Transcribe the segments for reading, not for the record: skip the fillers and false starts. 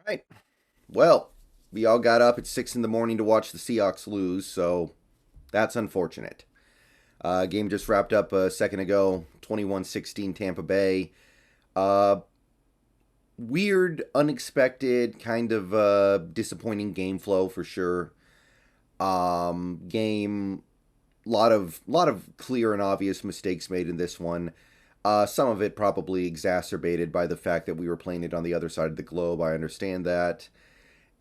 Right. Well, we all got up at 6 in the morning to watch the Seahawks lose, so that's unfortunate. Game just wrapped up a second ago, 21-16 Tampa Bay. Uh, Weird, unexpected, kind of disappointing game flow for sure. Game lot of clear and obvious mistakes made in this one. Some of it probably exacerbated by the fact that we were playing it on the other side of the globe. I understand that.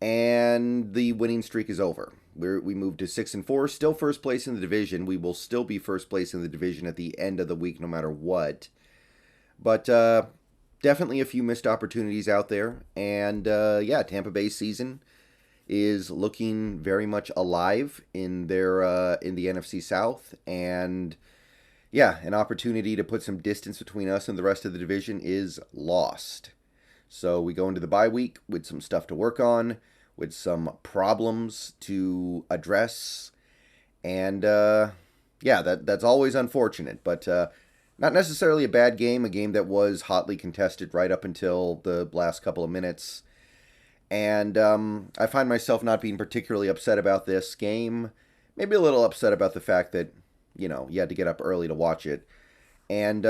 And the winning streak is over. We moved to 6-4, still first place in the division. We will still be first place in the division at the end of the week, no matter what. But definitely a few missed opportunities out there. And yeah, Tampa Bay's season is looking very much alive in their in the NFC South, and yeah, an opportunity to put some distance between us and the rest of the division is lost. So we go into the bye week with some stuff to work on, with some problems to address, and yeah, that's always unfortunate, but not necessarily a bad game. A game that was hotly contested right up until the last couple of minutes, and I find myself not being particularly upset about this game. Maybe a little upset about the fact that you had to get up early to watch it, and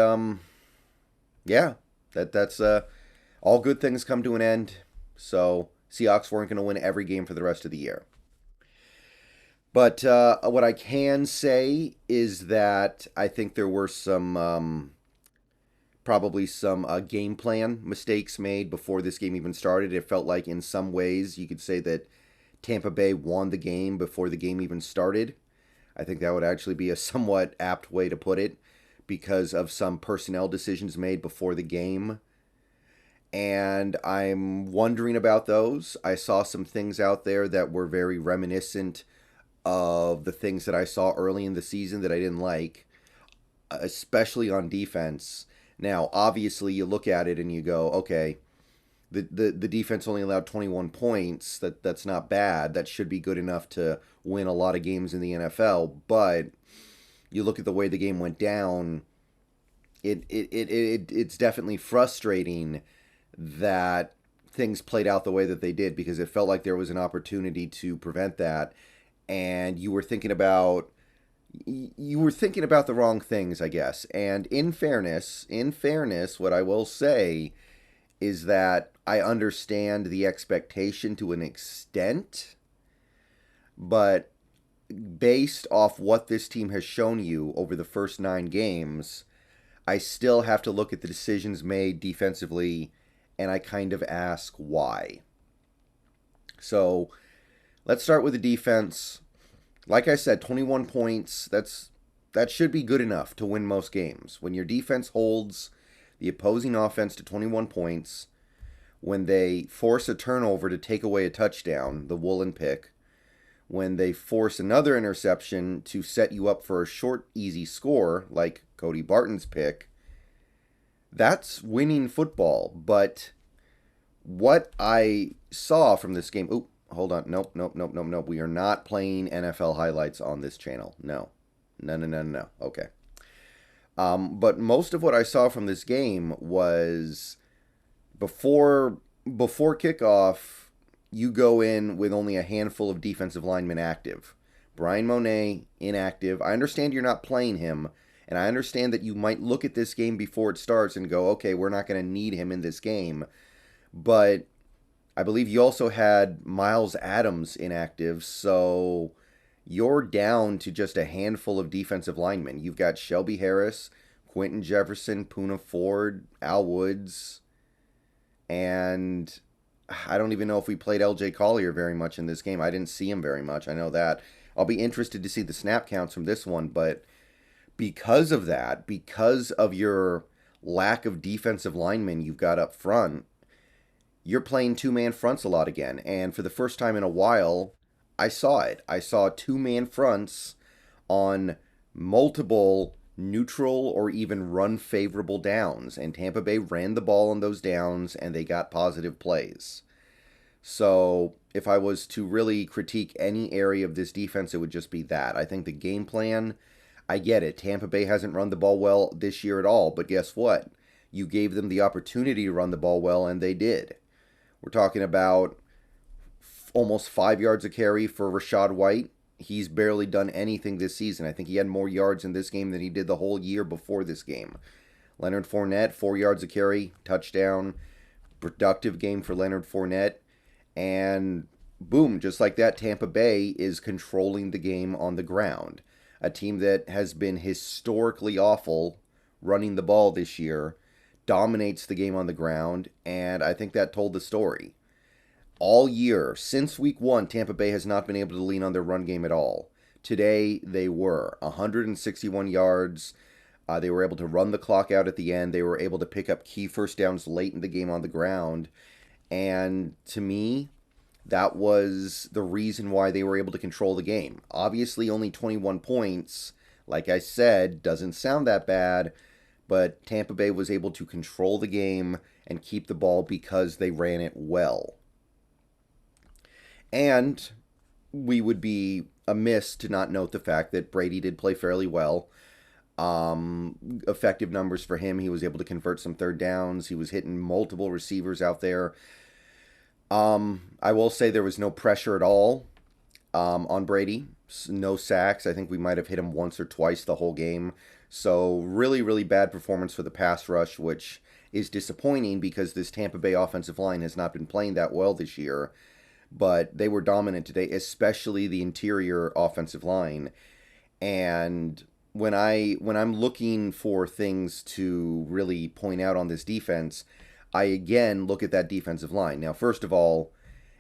yeah, that's all good things come to an end. So Seahawks weren't going to win every game for the rest of the year. But what I can say is that I think there were some probably some game plan mistakes made before this game even started. It felt like in some ways you could say that Tampa Bay won the game before the game even started. I think that would actually be a somewhat apt way to put it because of some personnel decisions made before the game. And I'm wondering about those. I saw some things out there that were very reminiscent of the things that I saw early in the season that I didn't like, especially on defense. Now, obviously, you look at it and you go, okay, the defense only allowed 21 points. That's not bad. That should be good enough to win a lot of games in the NFL. But you look at the way the game went down, it's definitely frustrating that things played out the way that they did because it felt like there was an opportunity to prevent that, and you were thinking about the wrong things, I guess. And in fairness, what I will say is that I understand the expectation to an extent, but based off what this team has shown you over the first 9 games, I still have to look at the decisions made defensively, and I kind of ask why. So let's start with the defense. Like I said, 21 points. That should be good enough to win most games. When your defense holds the opposing offense to 21 points, when they force a turnover to take away a touchdown, the Woolen pick, when they force another interception to set you up for a short, easy score, like Cody Barton's pick, that's winning football. But what I saw from this game. Oop, hold on. Nope, nope, nope, nope, nope. We are not playing NFL highlights on this channel. No. No, no, no, no. Okay. But most of what I saw from this game was before kickoff, you go in with only a handful of defensive linemen active. Brian Monet inactive. I understand you're not playing him, and I understand that you might look at this game before it starts and go, okay, we're not going to need him in this game. But I believe you also had Miles Adams inactive, so you're down to just a handful of defensive linemen. You've got Shelby Harris, Quentin Jefferson, Poona Ford, Al Woods, and I don't even know if we played LJ Collier very much in this game. I didn't see him very much. I know that. I'll be interested to see the snap counts from this one, but because of that, because of your lack of defensive linemen you've got up front, you're playing two-man fronts a lot again. And for the first time in a while, I saw it. I saw two-man fronts on multiple neutral or even run favorable downs. And Tampa Bay ran the ball on those downs and they got positive plays. So if I was to really critique any area of this defense, it would just be that. I think the game plan, I get it. Tampa Bay hasn't run the ball well this year at all. But guess what? You gave them the opportunity to run the ball well, and they did. We're talking about almost 5 yards a carry for Rachaad White. He's barely done anything this season. I think he had more yards in this game than he did the whole year before this game. Leonard Fournette, 4 yards a carry, touchdown. Productive game for Leonard Fournette. And boom, just like that, Tampa Bay is controlling the game on the ground. A team that has been historically awful running the ball this year dominates the game on the ground, and I think that told the story. All year, since week 1, Tampa Bay has not been able to lean on their run game at all. Today, they were 161 yards. They were able to run the clock out at the end. They were able to pick up key first downs late in the game on the ground. And to me, that was the reason why they were able to control the game. Obviously, only 21 points, like I said, doesn't sound that bad, but Tampa Bay was able to control the game and keep the ball because they ran it well. And we would be amiss to not note the fact that Brady did play fairly well. Effective numbers for him. He was able to convert some third downs. He was hitting multiple receivers out there. I will say there was no pressure at all on Brady. No sacks. I think we might have hit him once or twice the whole game. So really, really bad performance for the pass rush, which is disappointing because this Tampa Bay offensive line has not been playing that well this year. But they were dominant today, especially the interior offensive line. And when I'm looking for things to really point out on this defense, I again look at that defensive line. Now, first of all,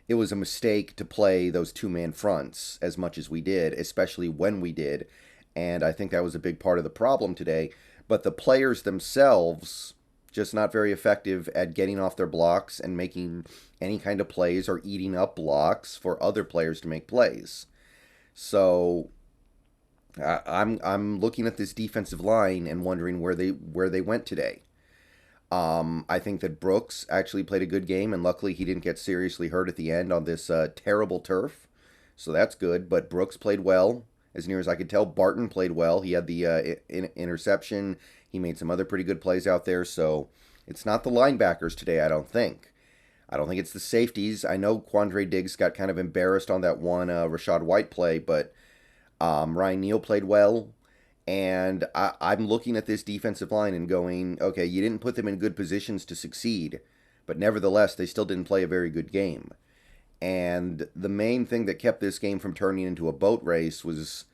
it was a mistake to play those two-man fronts as much as we did, especially when we did. And I think that was a big part of the problem today. But the players themselves, just not very effective at getting off their blocks and making any kind of plays or eating up blocks for other players to make plays. So I'm looking at this defensive line and wondering where they went today. I think that Brooks actually played a good game, and luckily he didn't get seriously hurt at the end on this terrible turf. So that's good, but Brooks played well, as near as I could tell. Barton played well. He had the interception. He made some other pretty good plays out there, so it's not the linebackers today, I don't think. I don't think it's the safeties. I know Quandre Diggs got kind of embarrassed on that one Rachaad White play, but Ryan Neal played well. And I'm looking at this defensive line and going, okay, you didn't put them in good positions to succeed, but nevertheless, they still didn't play a very good game. And the main thing that kept this game from turning into a boat race was,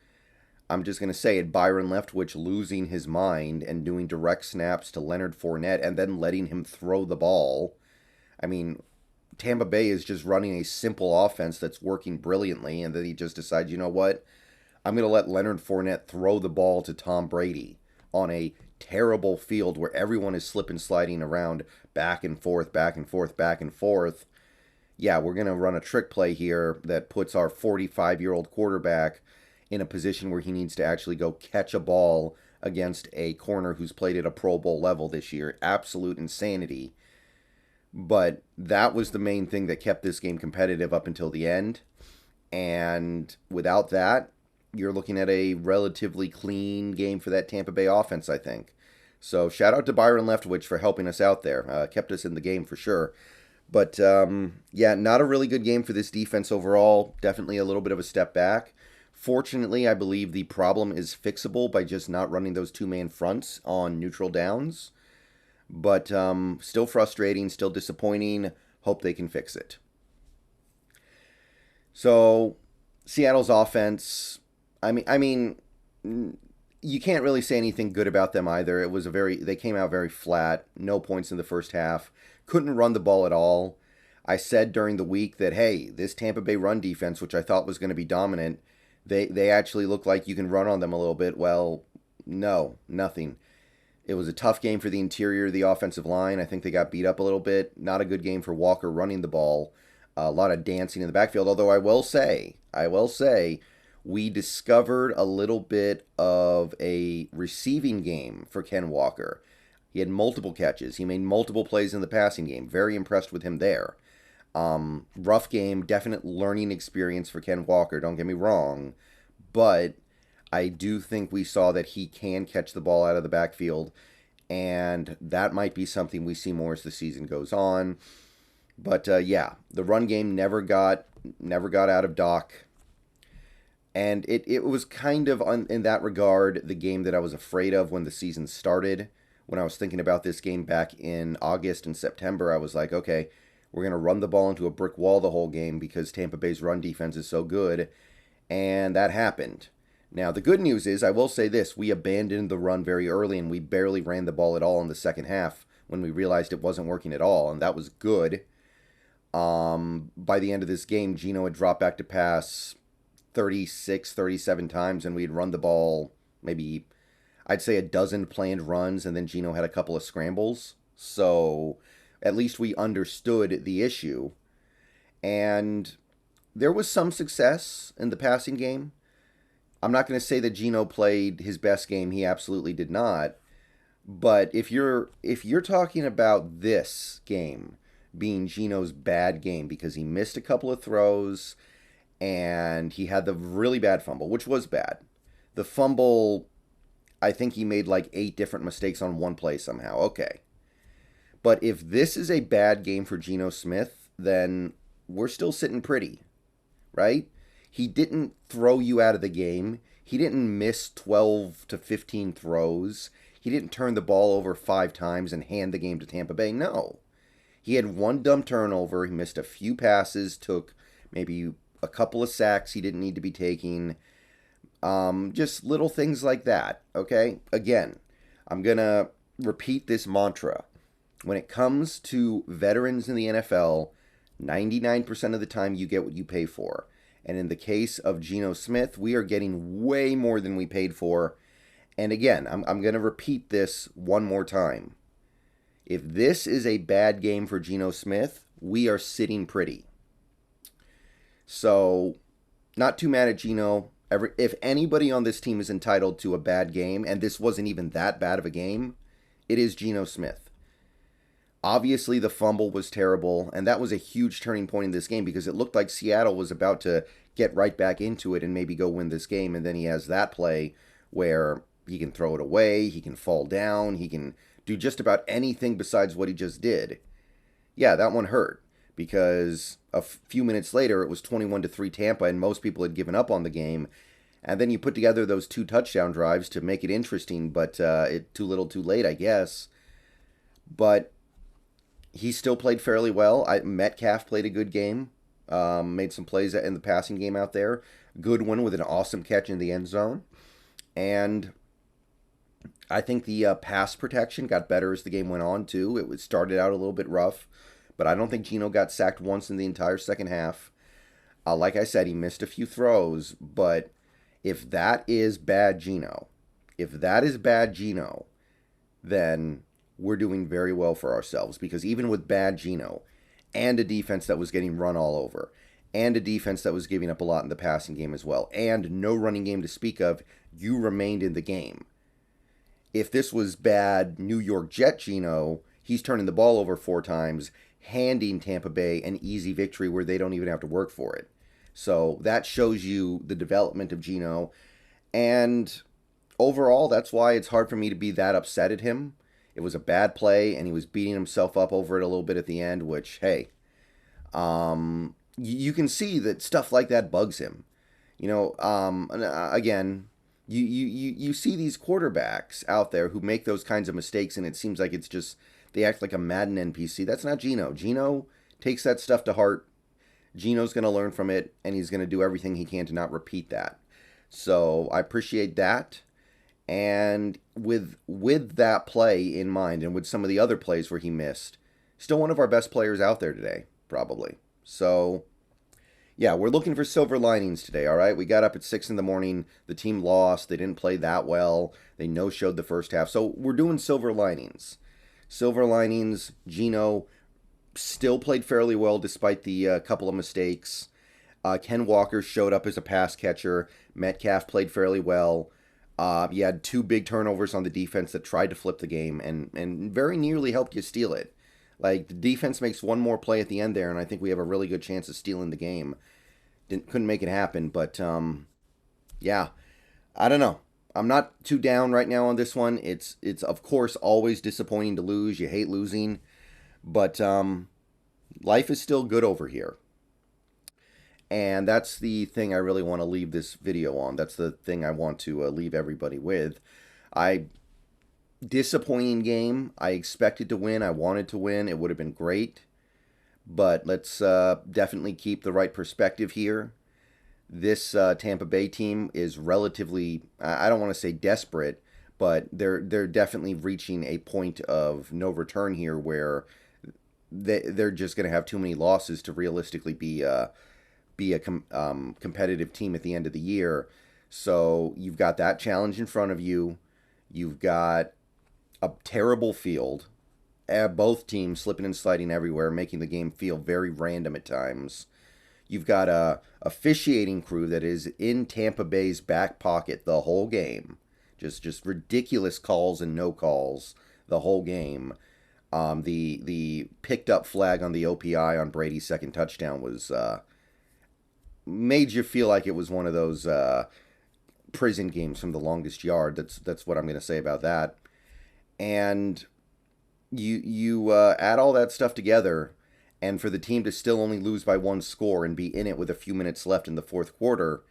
I'm just going to say it, Byron Leftwich losing his mind and doing direct snaps to Leonard Fournette and then letting him throw the ball. I mean, Tampa Bay is just running a simple offense that's working brilliantly, and then he just decides, you know what? I'm going to let Leonard Fournette throw the ball to Tom Brady on a terrible field where everyone is slip and sliding around back and forth, back and forth, back and forth. Yeah, we're going to run a trick play here that puts our 45-year-old quarterback in a position where he needs to actually go catch a ball against a corner who's played at a Pro Bowl level this year. Absolute insanity. But that was the main thing that kept this game competitive up until the end. And without that, you're looking at a relatively clean game for that Tampa Bay offense, I think. So shout out to Byron Leftwich for helping us out there. Kept us in the game for sure. But yeah, not a really good game for this defense overall. Definitely a little bit of a step back. Fortunately, I believe the problem is fixable by just not running those two-man fronts on neutral downs. But still frustrating, still disappointing. Hope they can fix it. So Seattle's offense, I mean, you can't really say anything good about them either. They came out very flat, no points in the first half, couldn't run the ball at all. I said during the week that, hey, this Tampa Bay run defense, which I thought was going to be dominant, they actually look like you can run on them a little bit. Well, no, nothing. It was a tough game for the interior of the offensive line. I think they got beat up a little bit. Not a good game for Walker running the ball. A lot of dancing in the backfield, although I will say, we discovered a little bit of a receiving game for Ken Walker. He had multiple catches. He made multiple plays in the passing game. Very impressed with him there. Rough game, definite learning experience for Ken Walker, don't get me wrong. But I do think we saw that he can catch the ball out of the backfield, and that might be something we see more as the season goes on. But yeah, the run game never got out of dock. And it was kind of, in that regard, the game that I was afraid of when the season started. When I was thinking about this game back in August and September, I was like, okay, we're going to run the ball into a brick wall the whole game because Tampa Bay's run defense is so good. And that happened. Now, the good news is, I will say this, we abandoned the run very early and we barely ran the ball at all in the second half when we realized it wasn't working at all, and that was good. By the end of this game, Geno had dropped back to pass 36, 37 times, and we'd run the ball maybe, I'd say, a dozen planned runs, and then Geno had a couple of scrambles. So at least we understood the issue. And there was some success in the passing game. I'm not going to say that Geno played his best game. He absolutely did not. But if you're talking about this game being Geno's bad game because he missed a couple of throws and he had the really bad fumble, which was bad. The fumble, I think he made like 8 different mistakes on one play somehow. Okay. But if this is a bad game for Geno Smith, then we're still sitting pretty, right? He didn't throw you out of the game. He didn't miss 12 to 15 throws. He didn't turn the ball over 5 times and hand the game to Tampa Bay. No. He had one dumb turnover. He missed a few passes, took maybe a couple of sacks he didn't need to be taking. Just little things like that, okay? Again, I'm going to repeat this mantra. When it comes to veterans in the NFL, 99% of the time you get what you pay for. And in the case of Geno Smith, we are getting way more than we paid for. And again, I'm going to repeat this one more time. If this is a bad game for Geno Smith, we are sitting pretty. So, not too mad at Geno. If anybody on this team is entitled to a bad game, and this wasn't even that bad of a game, it is Geno Smith. Obviously, the fumble was terrible, and that was a huge turning point in this game because it looked like Seattle was about to get right back into it and maybe go win this game, and then he has that play where he can throw it away, he can fall down, he can do just about anything besides what he just did. Yeah, that one hurt because a few minutes later it was 21-3 Tampa and most people had given up on the game. And then you put together those 2 touchdown drives to make it interesting, but too little too late, I guess. But he still played fairly well. Metcalf played a good game, made some plays in the passing game out there. Good one with an awesome catch in the end zone. And I think the pass protection got better as the game went on, too. It started out a little bit rough, but I don't think Geno got sacked once in the entire second half. Like I said, he missed a few throws, but if that is bad Geno, then we're doing very well for ourselves because even with bad Geno and a defense that was getting run all over and a defense that was giving up a lot in the passing game as well and no running game to speak of, you remained in the game. If this was bad New York Jet Geno, he's turning the ball over 4 times, handing Tampa Bay an easy victory where they don't even have to work for it. So that shows you the development of Geno. And overall, that's why it's hard for me to be that upset at him. It was a bad play, and he was beating himself up over it a little bit at the end, which, hey, you can see that stuff like that bugs him. Again, you see these quarterbacks out there who make those kinds of mistakes, and it seems like it's just they act like a Madden NPC. That's not Geno. Geno takes that stuff to heart. Geno's going to learn from it, and he's going to do everything he can to not repeat that. So I appreciate that. And with that play in mind, and with some of the other plays where he missed, still one of our best players out there today, probably. So, yeah, we're looking for silver linings today, all right? We got up at 6 in the morning. The team lost. They didn't play that well. They no-showed the first half. So we're doing silver linings. Silver linings, Geno still played fairly well despite the couple of mistakes. Ken Walker showed up as a pass catcher. Metcalf played fairly well. You had 2 big turnovers on the defense that tried to flip the game and very nearly helped you steal it. Like, the defense makes one more play at the end there, and I think we have a really good chance of stealing the game. Couldn't make it happen, but, yeah, I don't know. I'm not too down right now on this one. It's of course, always disappointing to lose. You hate losing. But, Life is still good over here. And that's the thing I really want to leave this video on. That's the thing I want to leave everybody with. Disappointing game. I expected to win. I wanted to win. It would have been great. But let's definitely keep the right perspective here. This Tampa Bay team is relatively, I don't want to say desperate, but they're definitely reaching a point of no return here where they're just going to have too many losses to realistically be a competitive team at the end of the year. So you've got that challenge in front of you. You've got a terrible field. Both teams slipping and sliding everywhere, making the game feel very random at times. You've got a officiating crew that is in Tampa Bay's back pocket the whole game. Just ridiculous calls and no calls the whole game. The picked up flag on the OPI on Brady's second touchdown was made you feel like it was one of those prison games from the longest yard. That's what I'm going to say about that. And you add all that stuff together, and for the team to still only lose by one score and be in it with a few minutes left in the fourth quarter,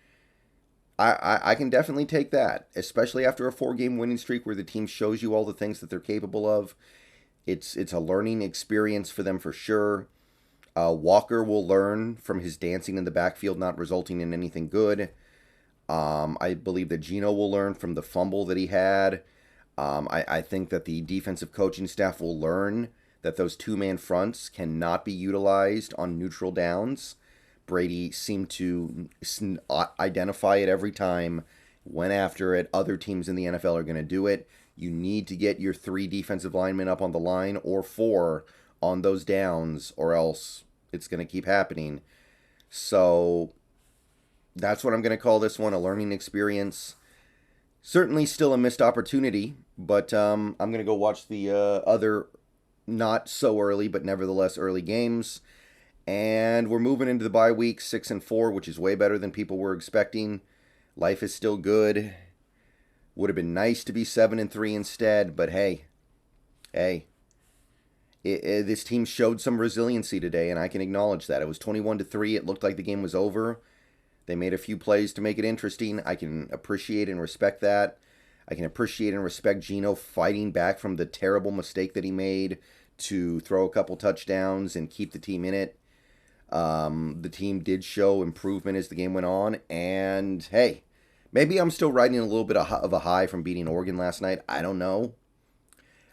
I can definitely take that, especially after a 4-game winning streak where the team shows you all the things that they're capable of. It's a learning experience for them for sure. Walker will learn from his dancing in the backfield not resulting in anything good. I believe that Geno will learn from the fumble that he had. I think that the defensive coaching staff will learn that those two-man fronts cannot be utilized on neutral downs. Brady seemed to identify it every time, went after it. Other teams in the NFL are going to do it. You need to get your 3 defensive linemen up on the line or 4 on those downs, or else it's going to keep happening. So that's what I'm going to call this one, a learning experience. Certainly still a missed opportunity, but I'm going to go watch the other not so early, but nevertheless early games. And we're moving into the bye week, 6-4, which is way better than people were expecting. Life is still good. Would have been nice to be 7-3 instead, but hey, this team showed some resiliency today, and I can acknowledge that. It was 21-3. It looked like the game was over. They made a few plays to make it interesting. I can appreciate and respect that. I can appreciate and respect Geno fighting back from the terrible mistake that he made to throw a couple touchdowns and keep the team in it. The team did show improvement as the game went on. And, hey, maybe I'm still riding a little bit of a high from beating Oregon last night. I don't know.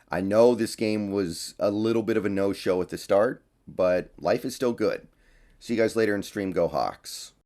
I know this game was a little bit of a no-show at the start, but life is still good. See you guys later in stream. Go Hawks.